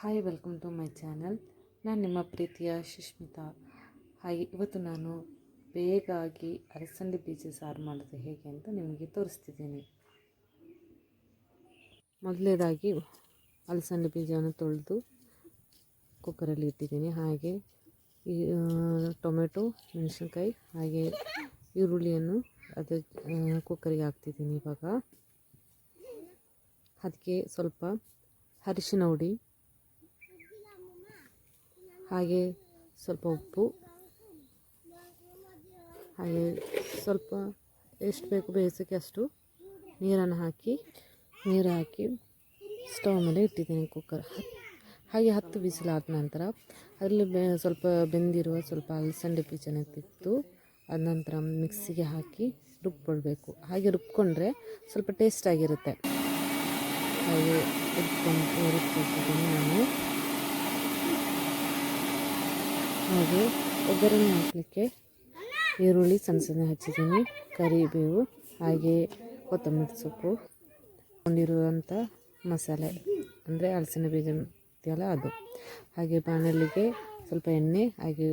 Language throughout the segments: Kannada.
Hi, welcome to my channel. ನಾನು ನಿಮ್ಮ ಪ್ರೀತಿಯ ಸುಷ್ಮಿತಾ. ಹಾಗೆ ಇವತ್ತು ನಾನು ಬೇಗಾಗಿ ಅಲಸಂದೆ ಬೀಜ ಸಾರು ಮಾಡೋದು ಹೇಗೆ ಅಂತ ನಿಮಗೆ ತೋರಿಸ್ತಿದ್ದೀನಿ. ಮೊದಲನೇದಾಗಿ ಅಲಸಂದೆ ಬೀಜವನ್ನು ತೊಳೆದು ಕುಕ್ಕರಲ್ಲಿ ಇಟ್ಟಿದ್ದೀನಿ. ಹಾಗೆ ಟೊಮೆಟೊ, ಮೆಣಸಿನ್ಕಾಯಿ ಹಾಗೆ ಈರುಳ್ಳಿಯನ್ನು ಕುಕ್ಕರಿಗೆ ಹಾಕ್ತಿದ್ದೀನಿ. ಇವಾಗ ಅದಕ್ಕೆ ಸ್ವಲ್ಪ ಅರಿಶಿನ ಹುಡಿ, ಹಾಗೆ ಸ್ವಲ್ಪ ಉಪ್ಪು, ಹಾಗೆ ಸ್ವಲ್ಪ ಎಷ್ಟು ಬೇಕು ಬೇಯಿಸೋಕ್ಕೆ ಅಷ್ಟು ನೀರು ಹಾಕಿ ಸ್ಟವ್ ಮೇಲೆ ಇಟ್ಟಿದ್ದೀನಿ ಕುಕ್ಕರ್. ಹಾಗೆ 10 ಬಿಸಿಲಾದ ನಂತರ ಅದರಲ್ಲಿ ಸ್ವಲ್ಪ ಬೆಂದಿರುವ ಸ್ವಲ್ಪ ಅಲಸಂದೆ ಬೀಜನ ತೆಗೆದು ಅದ ನಂತರ ಮಿಕ್ಸಿಗೆ ಹಾಕಿ ರುಬ್ಕೊಳ್ಬೇಕು. ಹಾಗೆ ರುಬ್ಕೊಂಡ್ರೆ ಸ್ವಲ್ಪ ಟೇಸ್ಟಾಗಿರುತ್ತೆ. ಹಾಗೆ ರುಬ್ಕೊಳ್ತಿದ್ದೀನಿ ನಾನು. ಹಾಗೆ ಒಗ್ಗರಣೆ ಹಾಕಲಿಕ್ಕೆ ಈರುಳ್ಳಿ ಸಣ್ಣ ಹಚ್ಚಿದ್ದೀನಿ, ಕರಿಬೇವು ಹಾಗೆ ಕೊತ್ತಂಬರಿ ಸೊಪ್ಪು, ಕೊಂಡಿರುವಂಥ ಮಸಾಲೆ ಅಂದರೆ ಅಲಸಂದೆ ಬೀಜ ಇದೆಯಲ್ಲ ಅದು. ಹಾಗೆ ಬಾಣಲಿಗೆ ಸ್ವಲ್ಪ ಎಣ್ಣೆ ಹಾಗೆ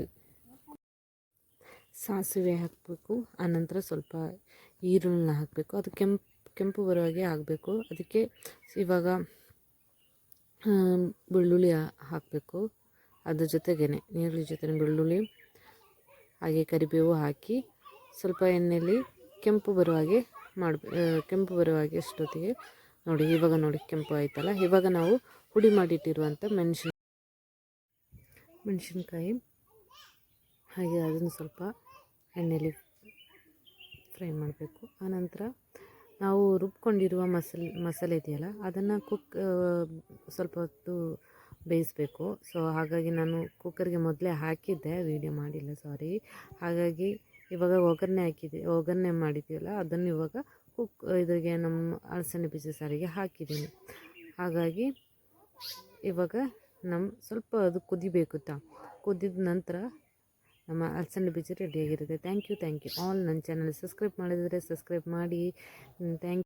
ಸಾಸಿವೆ ಹಾಕಬೇಕು. ಆನಂತರ ಸ್ವಲ್ಪ ಈರುಳ್ಳಿನ ಹಾಕಬೇಕು. ಅದು ಕೆಂಪು ಬರುವಾಗೆ ಆಗಬೇಕು. ಅದಕ್ಕೆ ಇವಾಗ ಬೆಳ್ಳುಳ್ಳಿ ಹಾಕಬೇಕು. ಅದ್ರ ಜೊತೆಗೇ ಈರುಳ್ಳಿ ಜೊತೆ ಬೆಳ್ಳುಳ್ಳಿ ಹಾಗೆ ಕರಿಬೇವು ಹಾಕಿ ಸ್ವಲ್ಪ ಎಣ್ಣೆಯಲ್ಲಿ ಕೆಂಪು ಬರುವಾಗೆ ಅಷ್ಟೊತ್ತಿಗೆ ನೋಡಿ ಕೆಂಪು ಆಯ್ತಲ್ಲ. ಇವಾಗ ನಾವು ಪುಡಿ ಮಾಡಿಟ್ಟಿರುವಂಥ ಮೆಣಸಿನ್ಕಾಯಿ ಹಾಗೆ ಅದನ್ನು ಸ್ವಲ್ಪ ಎಣ್ಣೆಯಲ್ಲಿ ಫ್ರೈ ಮಾಡಬೇಕು. ಆನಂತರ ನಾವು ರುಬ್ಕೊಂಡಿರುವ ಮಸಾಲೆ ಇದೆಯಲ್ಲ ಅದನ್ನು ಸ್ವಲ್ಪ ಹೊತ್ತು ಬೇಯಿಸಬೇಕು. ಸೊ ಹಾಗಾಗಿ ನಾನು ಕುಕ್ಕರ್ಗೆ ಮೊದಲೇ ಹಾಕಿದ್ದೆ, ವೀಡಿಯೋ ಮಾಡಿಲ್ಲ, ಸಾರಿ. ಹಾಗಾಗಿ ಇವಾಗ ಒಗ್ಗರಣೆ ಮಾಡಿದ್ದೀವಲ್ಲ ಅದನ್ನು ಇವಾಗ ಇದ್ರಿಗೆ ನಮ್ಮ ಅಲಸಂದೆ ಬೀಜ ಸಾರಿಗೆ ಹಾಕಿದ್ದೀನಿ. ಹಾಗಾಗಿ ಇವಾಗ ಸ್ವಲ್ಪ ಅದು ಕುದಿಬೇಕು. ಕುದಿದ ನಂತರ ನಮ್ಮ ಅಲಸಂದೆ ಬೀಜ ರೆಡಿಯಾಗಿರುತ್ತೆ. Thank you all. ನನ್ನ ಚಾನಲ್ ಸಬ್ಸ್ಕ್ರೈಬ್ ಮಾಡಿದರೆ ಸಬ್ಸ್ಕ್ರೈಬ್ ಮಾಡಿ. Thank you.